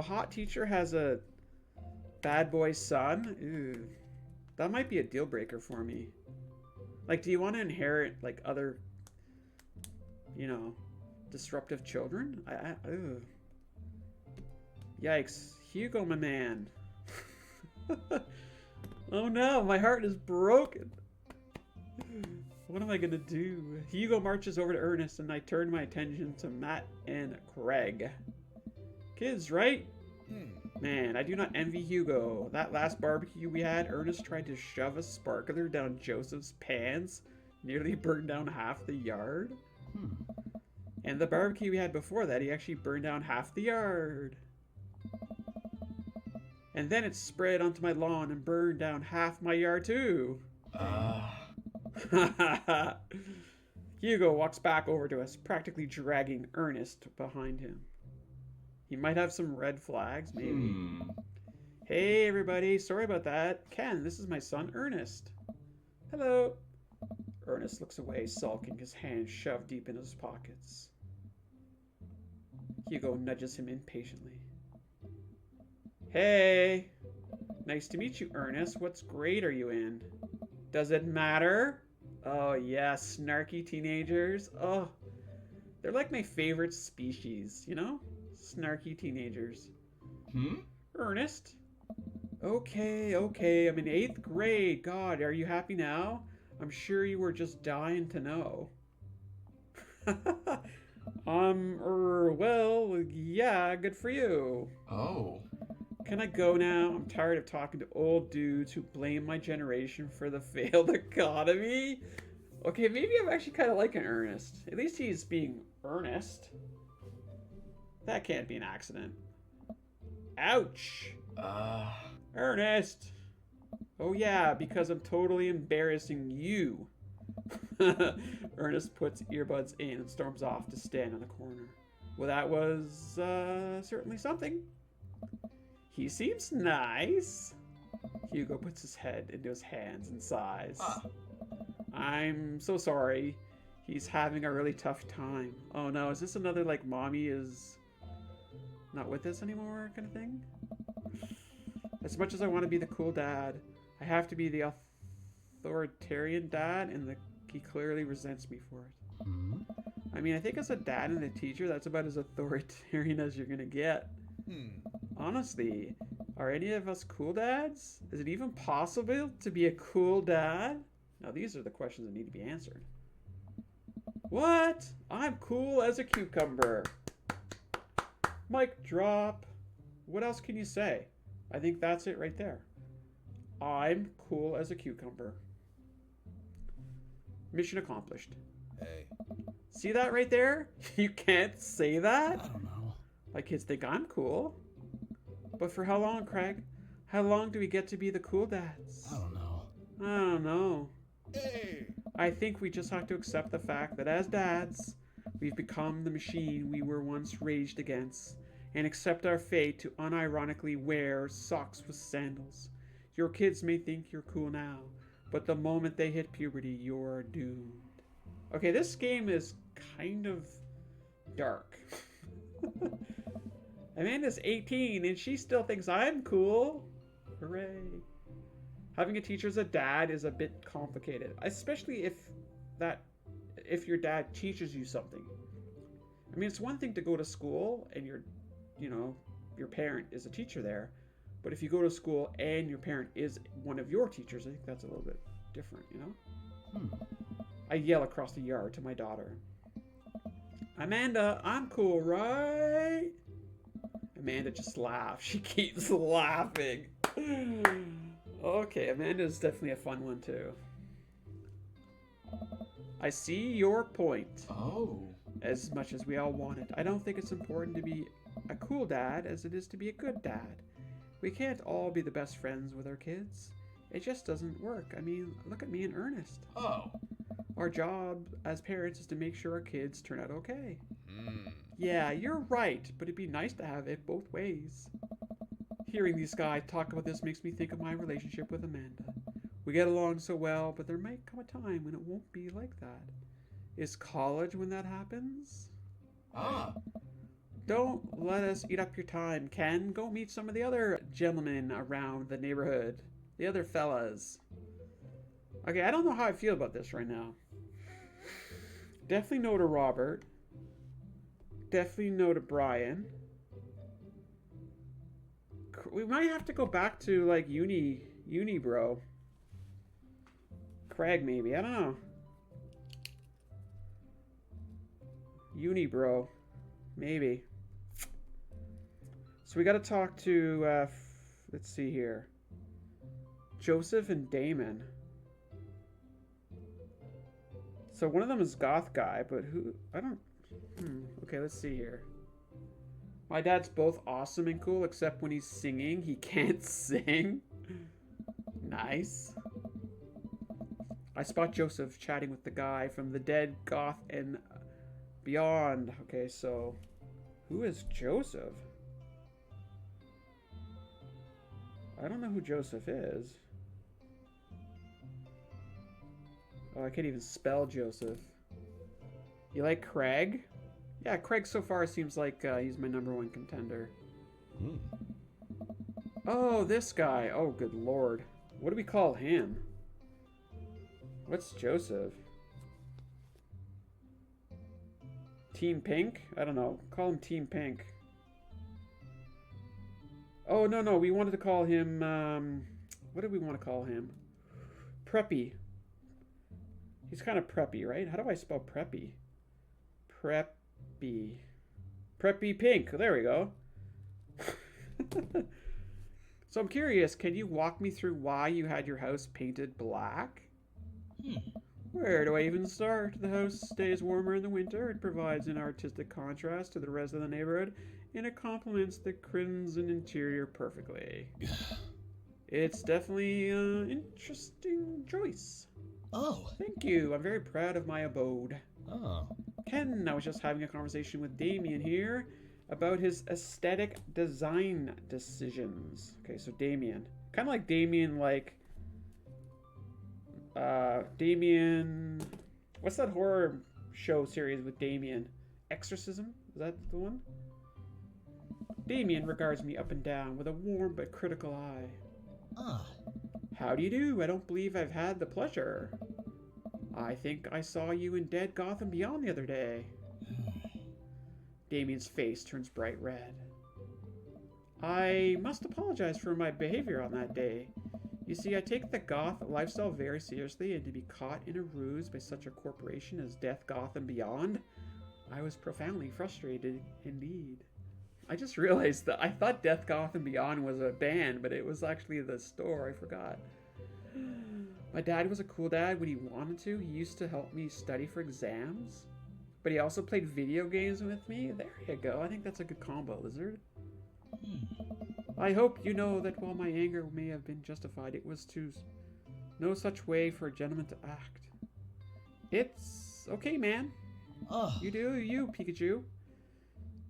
hot teacher has a bad boy son? Ew. That might be a deal breaker for me. Like, do you want to inherit, like, other, you know, disruptive children? Ew. Yikes. Hugo, my man. Oh no, my heart is broken. What am I gonna do? Hugo marches over to Ernest, and I turn my attention to Matt and Craig. Kids, right? Man, I do not envy Hugo. That last barbecue we had, Ernest tried to shove a sparkler down Joseph's pants, nearly burned down half the yard. And the barbecue we had before that, he actually burned down half the yard. And then it spread onto my lawn and burned down half my yard too. Hugo walks back over to us, practically dragging Ernest behind him. He might have some red flags, maybe. Hey, everybody. Sorry about that. Ken, this is my son, Ernest. Hello. Ernest looks away, sulking, his hands shoved deep in his pockets. Hugo nudges him impatiently. Hey. Nice to meet you, Ernest. What grade are you in? Does it matter? Oh, yeah, snarky teenagers. Oh, they're like my favorite species, you know? Snarky teenagers. Ernest? Okay, I'm in 8th grade. God, are you happy now? I'm sure you were just dying to know. Well, yeah, good for you. Oh. Can I go now? I'm tired of talking to old dudes who blame my generation for the failed economy. Okay, maybe I'm actually kind of liking Ernest. At least he's being earnest. That can't be an accident. Ouch! Ernest! Oh yeah, because I'm totally embarrassing you. Ernest puts earbuds in and storms off to stand in the corner. Well, that was certainly something. He seems nice. Hugo puts his head into his hands and sighs. I'm so sorry. He's having a really tough time. Oh no, is this another like mommy is not with us anymore kind of thing? As much as I want to be the cool dad, I have to be the authoritarian dad, and he clearly resents me for it. I mean, I think as a dad and a teacher, that's about as authoritarian as you're gonna get. Honestly, are any of us cool dads? Is it even possible to be a cool dad? Now, these are the questions that need to be answered. What? I'm cool as a cucumber. Mic drop. What else can you say? I think that's it right there. I'm cool as a cucumber. Mission accomplished. Hey. See that right there? You can't say that? I don't know. My kids think I'm cool. But for how long, Craig? How long do we get to be the cool dads? I don't know. I don't know. Hey. I think we just have to accept the fact that as dads, we've become the machine we were once raged against, and accept our fate to unironically wear socks with sandals. Your kids may think you're cool now, but the moment they hit puberty, you're doomed. Okay, this game is kind of dark. Amanda's 18 and she still thinks I'm cool. Hooray. Having a teacher as a dad is a bit complicated, especially if your dad teaches you something. I mean, it's one thing to go to school and your parent is a teacher there, but if you go to school and your parent is one of your teachers, I think that's a little bit different, you know? I yell across the yard to my daughter. Amanda, I'm cool, right? Amanda just laughs. She keeps laughing. Okay, Amanda's definitely a fun one too. I see your point. Oh. As much as we all want it, I don't think it's important to be a cool dad as it is to be a good dad. We can't all be the best friends with our kids. It just doesn't work. I mean, look at me and Ernest. Oh. Our job as parents is to make sure our kids turn out okay. Yeah, you're right, but it'd be nice to have it both ways. Hearing these guys talk about this makes me think of my relationship with Amanda. We get along so well, but there might come a time when it won't be like that. Is college when that happens? don't let us eat up your time, Ken. Go meet some of the other gentlemen around the neighborhood. The other fellas. Okay, I don't know how I feel about this right now. Definitely no to Robert. Definitely no to Brian. We might have to go back to, like, uni bro. Craig, maybe. I don't know. Uni bro. Maybe. So we got to talk to, let's see here. Joseph and Damon. So one of them is Goth guy, but who? I don't... Okay, let's see here. My dad's both awesome and cool, except when he's singing, he can't sing. Nice. I spot Joseph chatting with the guy from the Dead, Goth, and Beyond. Okay, so who is Joseph? I don't know who Joseph is. Oh, I can't even spell Joseph. You like Craig? Yeah, Craig so far seems like he's my #1 contender. Oh, this guy. Oh, good lord. What do we call him? What's Joseph? Team Pink? I don't know. Call him Team Pink. Oh, no. We wanted to call him... what did we want to call him? Preppy. He's kind of preppy, right? How do I spell preppy? Preppy. Preppy Pink. There we go. So I'm curious, can you walk me through why you had your house painted black? Where do I even start? The house stays warmer in the winter. It provides an artistic contrast to the rest of the neighborhood, and it complements the crimson interior perfectly. It's definitely an interesting choice. Oh. Thank you. I'm very proud of my abode. Oh. Ken, I was just having a conversation with Damien here about his aesthetic design decisions. Okay, so Damien. Kind of like Damien, like... Damien... What's that horror show series with Damien? Exorcism? Is that the one? Damien regards me up and down with a warm but critical eye. Ah. How do you do? I don't believe I've had the pleasure. I think I saw you in Dead, Goth, and Beyond the other day. Damien's face turns bright red. I must apologize for my behavior on that day. You see, I take the goth lifestyle very seriously, and to be caught in a ruse by such a corporation as Death, Goth, and Beyond, I was profoundly frustrated indeed. I just realized that I thought Death, Goth, and Beyond was a band, but it was actually the store. I forgot. My dad was a cool dad when he wanted to. He used to help me study for exams, but he also played video games with me. There you go. I think that's a good combo, Lizard. I hope you know that while my anger may have been justified, it was to no such way for a gentleman to act. It's okay, man. Oh. You do you, Pikachu.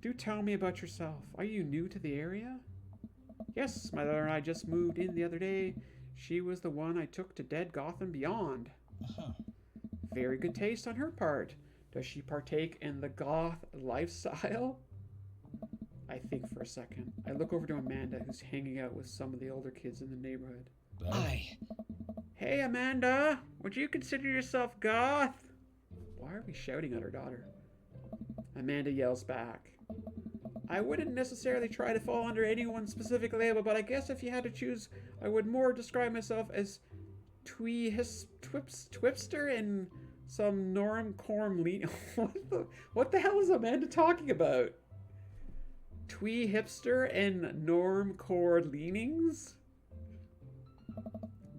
Do tell me about yourself. Are you new to the area? Yes, my mother and I just moved in the other day. She was the one I took to Dead, Goth, and Beyond. Very good taste on her part. Does she partake in the goth lifestyle? I think for a second. I look over to Amanda, who's hanging out with some of the older kids in the neighborhood. Hey, Amanda! Would you consider yourself goth? Why are we shouting at her daughter? Amanda yells back. I wouldn't necessarily try to fall under any one specific label, but I guess if you had to choose, I would more describe myself as twipster and some normcore lean. What the hell is Amanda talking about? Twee hipster and normcore leanings?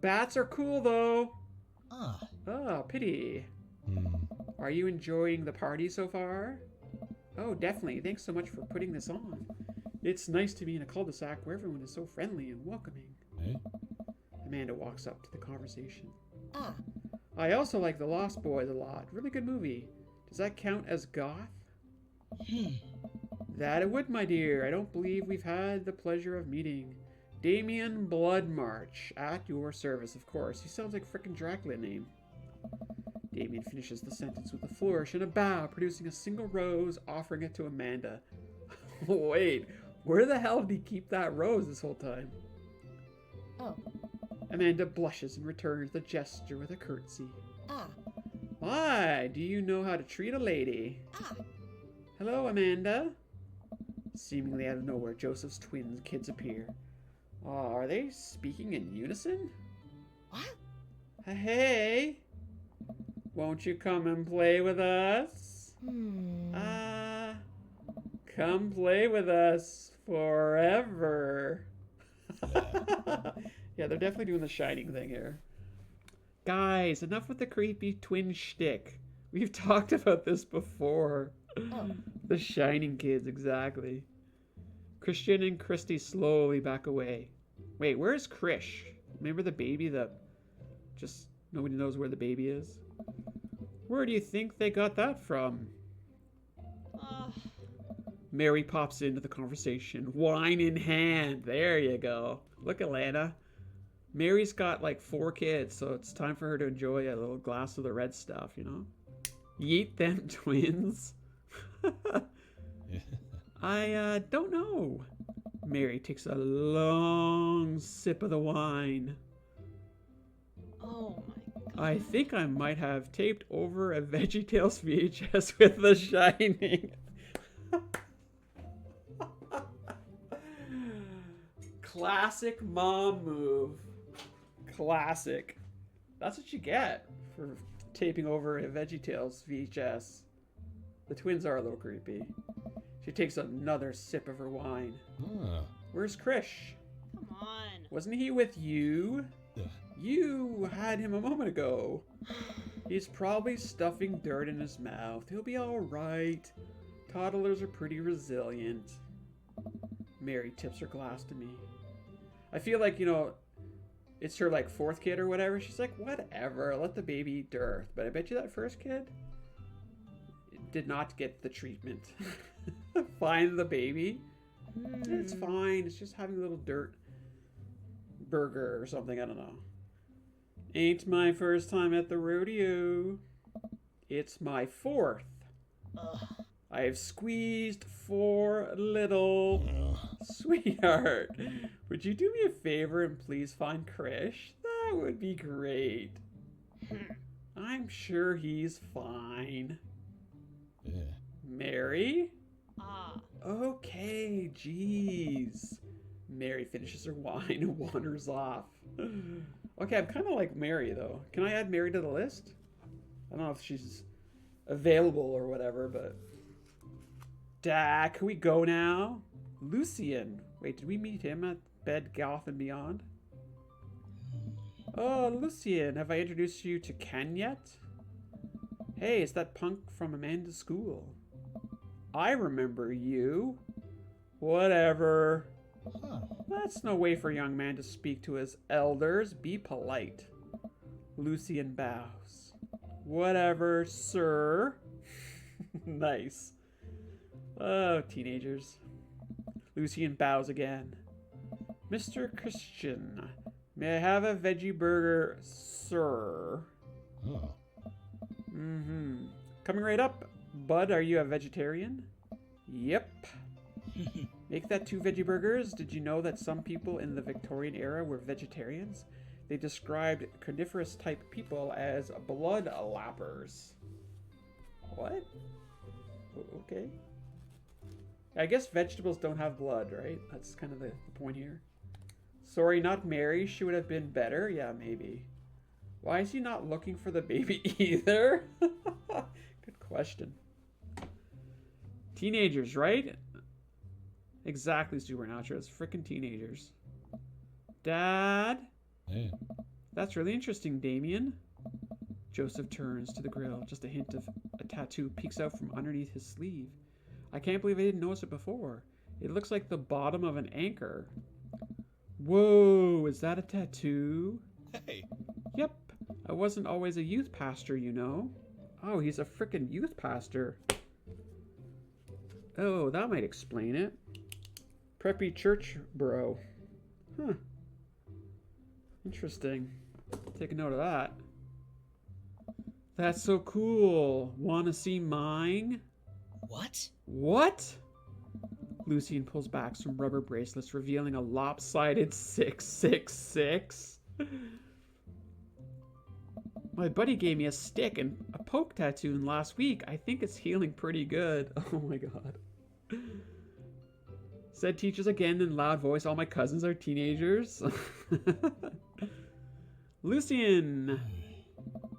Bats are cool though. Pity. Are you enjoying the party so far? Oh, definitely. Thanks so much for putting this on. It's nice to be in a cul-de-sac where everyone is so friendly and welcoming. Amanda walks up to the conversation. I also like The Lost Boys a lot. Really good movie. Does that count as goth? That it would, my dear. I don't believe we've had the pleasure of meeting. Damien Bloodmarch, at your service, of course. He sounds like a frickin' Dracula name. Damien finishes the sentence with a flourish and a bow, producing a single rose, offering it to Amanda. Wait, where the hell did he keep that rose this whole time? Oh. Amanda blushes and returns the gesture with a curtsy. Ah. Why, do you know how to treat a lady? Ah. Hello, Amanda. Seemingly out of nowhere, Joseph's twin kids appear. Are they speaking in unison? What? Hey, won't you come and play with us? Hmm. Come play with us forever. Yeah, they're definitely doing the Shining thing here. Guys, enough with the creepy twin shtick. We've talked about this before. Oh. The Shining kids, exactly. Christian and Christy slowly back away. Wait, where's Krish? Remember the baby that just nobody knows where the baby is? Where do you think they got that from? Mary pops into the conversation, wine in hand. There you go. Look at Lana. Mary's got like 4 kids, so it's time for her to enjoy a little glass of the red stuff, you know? Yeet them twins. I don't know. Mary takes a long sip of the wine. Oh my god. I think I might have taped over a VeggieTales VHS with The Shining. Classic mom move. Classic. That's what you get for taping over a VeggieTales VHS. The twins are a little creepy. She takes another sip of her wine. Where's Krish? Come on. Wasn't he with you? You had him a moment ago. He's probably stuffing dirt in his mouth. He'll be all right. Toddlers are pretty resilient. Mary tips her glass to me. I feel like, you know, it's her like 4th kid or whatever. She's like, whatever, let the baby eat dirt. But I bet you that first kid did not get the treatment. Find the baby. It's fine. It's just having a little dirt burger or something. I don't know. Ain't my first time at the rodeo. It's my 4th. I have squeezed 4 little. Sweetheart, would you do me a favor and please find Krish? That would be great. I'm sure he's fine. Mary? Okay, jeez. Mary finishes her wine and wanders off. Okay, I'm kind of like Mary, though. Can I add Mary to the list? I don't know if she's available or whatever, but... Dad, can we go now? Lucian. Wait, did we meet him at Bed Goth and Beyond? Oh, Lucian, have I introduced you to Ken yet? Hey, it's that punk from Amanda's school. I remember you. Whatever. That's no way for a young man to speak to his elders. Be polite. Lucian bows. Whatever, sir. Nice. Oh, teenagers. Lucian bows again. Mr. Christian, may I have a veggie burger, sir? Coming right up. Bud, are you a vegetarian? Yep. Make that 2 veggie burgers. Did you know that some people in the Victorian era were vegetarians? They described carnivorous type people as blood lappers. What? Okay. I guess vegetables don't have blood, right? That's kind of the point here. Sorry, not Mary. She would have been better. Yeah, maybe. Why is he not looking for the baby either? Good question. Teenagers, right? Exactly, Supernatural. It's freaking teenagers. Dad? Hey. That's really interesting, Damien. Joseph turns to the grill. Just a hint of a tattoo peeks out from underneath his sleeve. I can't believe I didn't notice it before. It looks like the bottom of an anchor. Whoa, is that a tattoo? Hey. Yep. I wasn't always a youth pastor, you know. Oh, he's a frickin' youth pastor. Oh, that might explain it. Preppy church bro. Huh. Interesting. Take a note of that. That's so cool. Wanna see mine? What? What? Lucian pulls back some rubber bracelets, revealing a lopsided 666. My buddy gave me a stick and a poke tattoo last week. I think it's healing pretty good. Oh my god. Said teachers again in loud voice. All my cousins are teenagers. Lucian.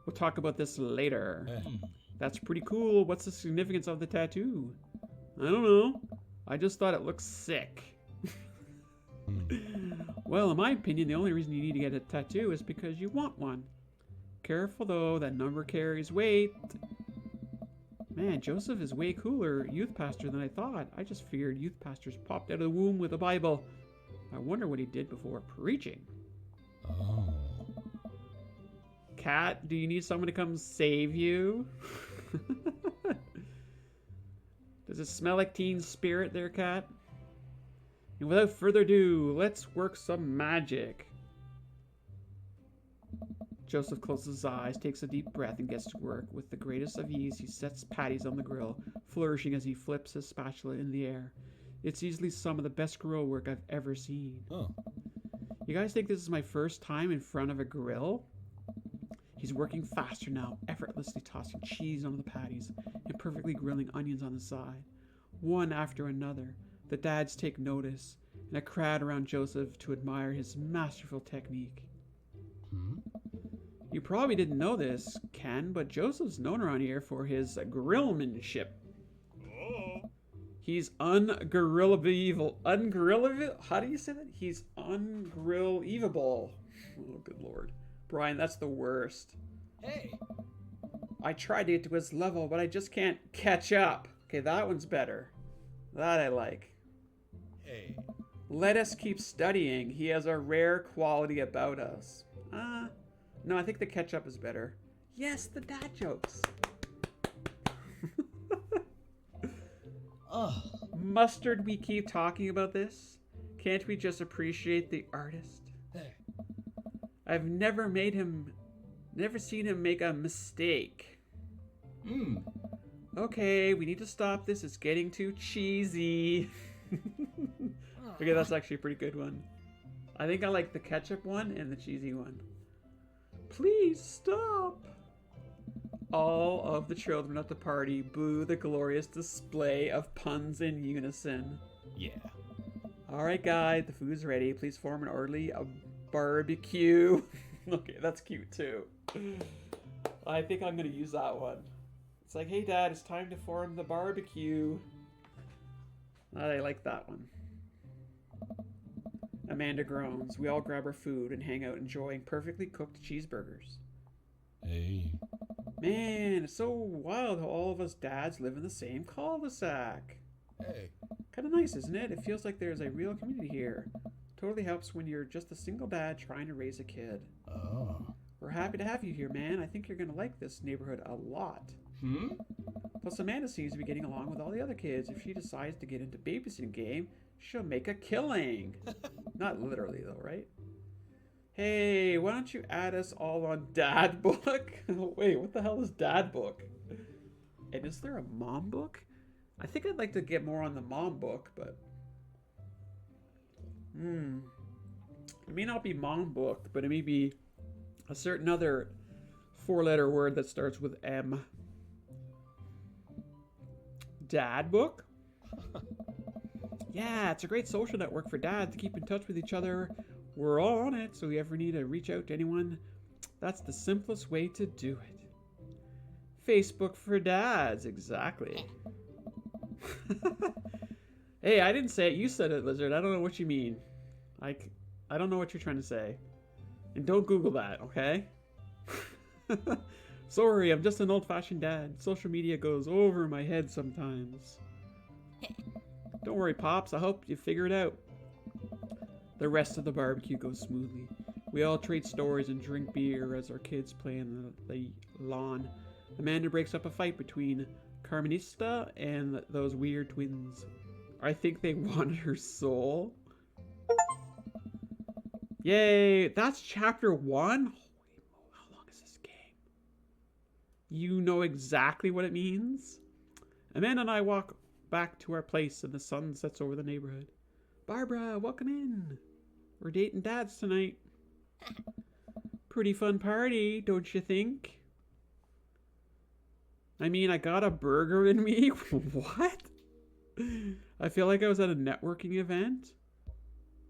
We'll talk about this later. That's pretty cool. What's the significance of the tattoo? I don't know. I just thought it looked sick. Well, in my opinion, the only reason you need to get a tattoo is because you want one. Careful though, that number carries weight. Man, Joseph is way cooler youth pastor than I thought. I just figured youth pastors popped out of the womb with a Bible. I wonder what he did before preaching. Oh. Cat, do you need someone to come save you? Does it smell like teen spirit there, Cat? And without further ado, let's work some magic. Joseph closes his eyes, takes a deep breath, and gets to work. With the greatest of ease, he sets patties on the grill, flourishing as he flips his spatula in the air. It's easily some of the best grill work I've ever seen. Oh. You guys think this is my first time in front of a grill? He's working faster now, effortlessly tossing cheese on the patties and perfectly grilling onions on the side. One after another, the dads take notice, and a crowd around Joseph to admire his masterful technique. You probably didn't know this, Ken, but Joseph's known around here for his grillmanship. He's ungrill-evil. How do you say that? He's ungrill-evable. Oh, good lord. Brian, that's the worst. Hey. I tried to get to his level, but I just can't catch up. Okay, that one's better. That I like. Hey. Let us keep studying. He has a rare quality about us. No, I think the catch up is better. Yes, the dad jokes. Oh. Mustard, we keep talking about this? Can't we just appreciate the artist? Hey. I've never seen him make a mistake. Okay, we need to stop this. It's getting too cheesy. Okay, that's actually a pretty good one. I think I like the ketchup one and the cheesy one. Please stop. All of the children at the party boo the glorious display of puns in unison. Yeah. Alright guys, the food's ready. Please form an orderly barbecue. Okay, that's cute too. I think I'm going to use that one. It's like, hey dad, it's time to form the barbecue. I like that one. Amanda groans. We all grab our food and hang out enjoying perfectly cooked cheeseburgers. Hey. Man, it's so wild how all of us dads live in the same cul-de-sac. Hey. Kind of nice, isn't it? It feels like there's a real community here. Totally helps when you're just a single dad trying to raise a kid. Oh. We're happy to have you here, man. I think you're going to like this neighborhood a lot. Plus, Amanda seems to be getting along with all the other kids. If she decides to get into babysitting game, she'll make a killing. Not literally, though, right? Hey, why don't you add us all on Dad Book? Wait, what the hell is Dad Book? And is there a Mom Book? I think I'd like to get more on the Mom Book, but... It may not be Mom Book, but it may be a certain other four-letter word that starts with M. Dad Book? Yeah, it's a great social network for dads to keep in touch with each other. We're all on it, so if you ever need to reach out to anyone, that's the simplest way to do it. Facebook for dads, exactly. Hey, I didn't say it. You said it, Lizard. I don't know what you mean. I don't know what you're trying to say. And don't Google that, okay? Sorry, I'm just an old-fashioned dad. Social media goes over my head sometimes. Don't worry, Pops. I hope you figure it out. The rest of the barbecue goes smoothly. We all trade stories and drink beer as our kids play on the lawn. Amanda breaks up a fight between Carmenista and those weird twins. I think they want her soul. Yay! That's chapter 1? Holy moly, how long is this game? You know exactly what it means? Amanda and I walk back to our place and the sun sets over the neighborhood. Barbara, welcome in. We're dating dads tonight. Pretty fun party, don't you think? I mean, I got a burger in me. What? I feel like I was at a networking event.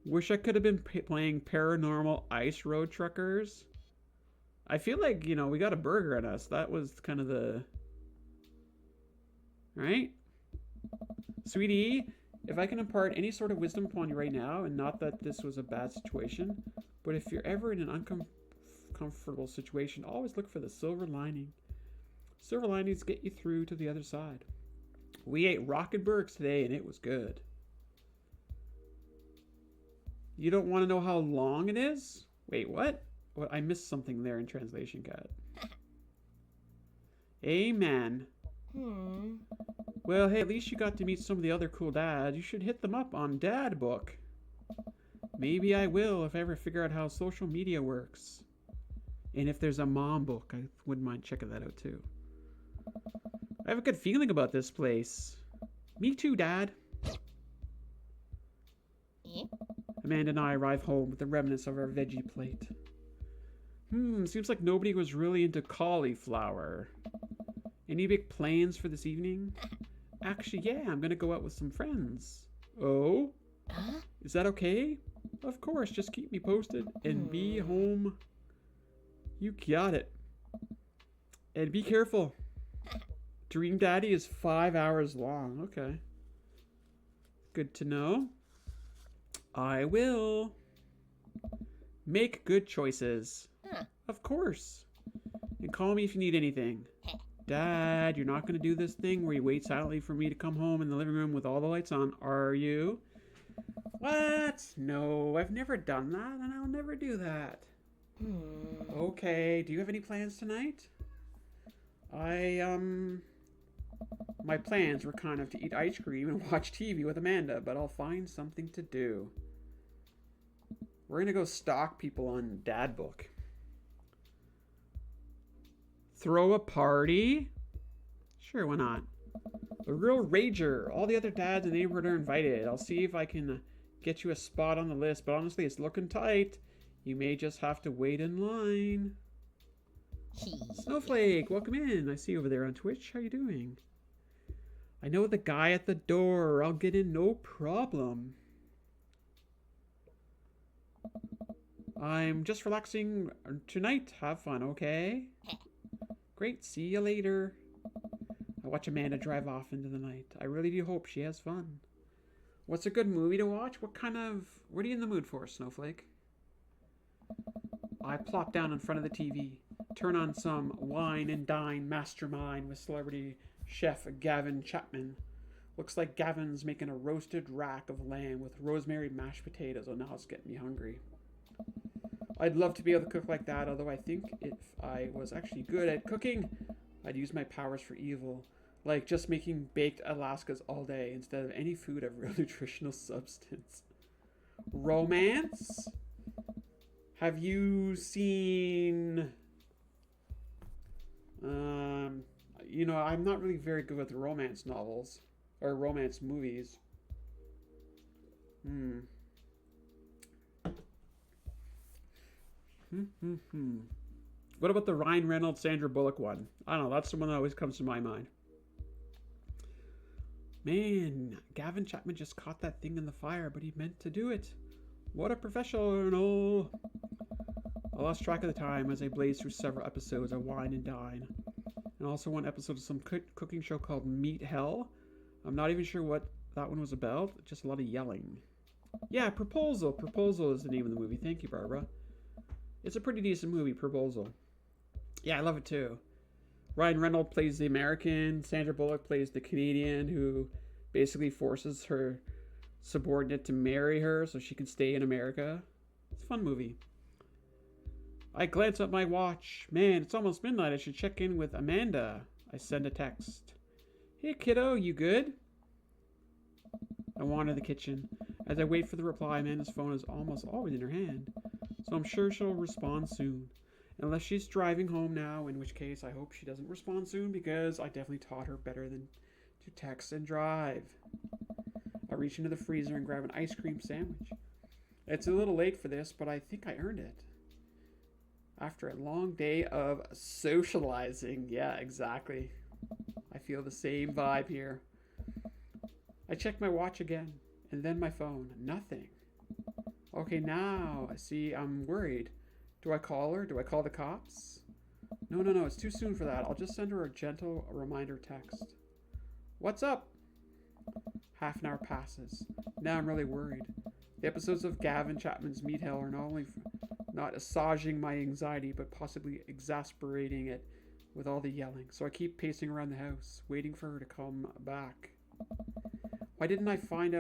Wish I could have been playing Paranormal Ice Road Truckers. I feel like, you know, we got a burger in us. That was kind of the... Right? Sweetie, if I can impart any sort of wisdom upon you right now, and not that this was a bad situation, but if you're ever in an uncomfortable situation, always look for the silver lining. Silver linings get you through to the other side. We ate Rockenbergs today, and it was good. You don't want to know how long it is? Wait, what? Well, I missed something there in translation, Cat. Amen. Well, hey, at least you got to meet some of the other cool dads. You should hit them up on Dad Book. Maybe I will if I ever figure out how social media works. And if there's a mom book, I wouldn't mind checking that out too. I have a good feeling about this place. Me too, Dad. Amanda and I arrive home with the remnants of our veggie plate. Seems like nobody was really into cauliflower. Any big plans for this evening? Actually, yeah, I'm gonna go out with some friends. Oh? Is that okay? Of course, just keep me posted and be home. You got it. And be careful. Dream Daddy is 5 hours long. Okay. Good to know. I will. Make good choices. Of course. And call me if you need anything. Dad, you're not going to do this thing where you wait silently for me to come home in the living room with all the lights on, are you? What? No, I've never done that, and I'll never do that. Okay, do you have any plans tonight? My plans were kind of to eat ice cream and watch TV with Amanda, but I'll find something to do. We're going to go stalk people on Dad Book. Throw a party? Sure, why not? A real rager. All the other dads in the neighborhood are invited. I'll see if I can get you a spot on the list, but honestly, it's looking tight. You may just have to wait in line. Snowflake, welcome in. I see you over there on Twitch. How you doing? I know the guy at the door. I'll get in no problem. I'm just relaxing tonight. Have fun, okay? Great, see you later. I watch Amanda drive off into the night. I really do hope she has fun. What's a good movie to watch? What are you in the mood for, Snowflake? I plop down in front of the TV, turn on some Wine and Dine Mastermind with celebrity chef Gavin Chapman. Looks like Gavin's making a roasted rack of lamb with rosemary mashed potatoes. Oh, now it's getting me hungry. I'd love to be able to cook like that, although I think if I was actually good at cooking, I'd use my powers for evil. Like just making baked Alaskas all day instead of any food of real nutritional substance. Romance? Have you seen... you know, I'm not really very good with romance novels. Or romance movies. What about the Ryan Reynolds, Sandra Bullock one? I don't know, that's the one that always comes to my mind. Man, Gavin Chapman just caught that thing in the fire, but he meant to do it. What a professional. I lost track of the time as I blazed through several episodes of Wine and Dine. And also one episode of some cooking show called Meat Hell. I'm not even sure what that one was about. Just a lot of yelling. Yeah, Proposal. Proposal is the name of the movie. Thank you, Barbara. It's a pretty decent movie, Proposal. Yeah, I love it too. Ryan Reynolds plays the American. Sandra Bullock plays the Canadian who basically forces her subordinate to marry her so she can stay in America. It's a fun movie. I glance at my watch. Man, it's almost midnight. I should check in with Amanda. I send a text. Hey, kiddo, you good? I wander the kitchen. As I wait for the reply, Amanda's phone is almost always in her hand, so I'm sure she'll respond soon. Unless she's driving home now, in which case I hope she doesn't respond soon because I definitely taught her better than to text and drive. I reach into the freezer and grab an ice cream sandwich. It's a little late for this, but I think I earned it. After a long day of socializing. Yeah, exactly. I feel the same vibe here. I check my watch again, and then my phone. Nothing. Okay, now, see, I'm worried. Do I call her? Do I call the cops? No, it's too soon for that. I'll just send her a gentle reminder text. What's up? Half an hour passes. Now I'm really worried. The episodes of Gavin Chapman's Meat Hell are not only not assuaging my anxiety, but possibly exasperating it with all the yelling. So I keep pacing around the house, waiting for her to come back. Why didn't I find out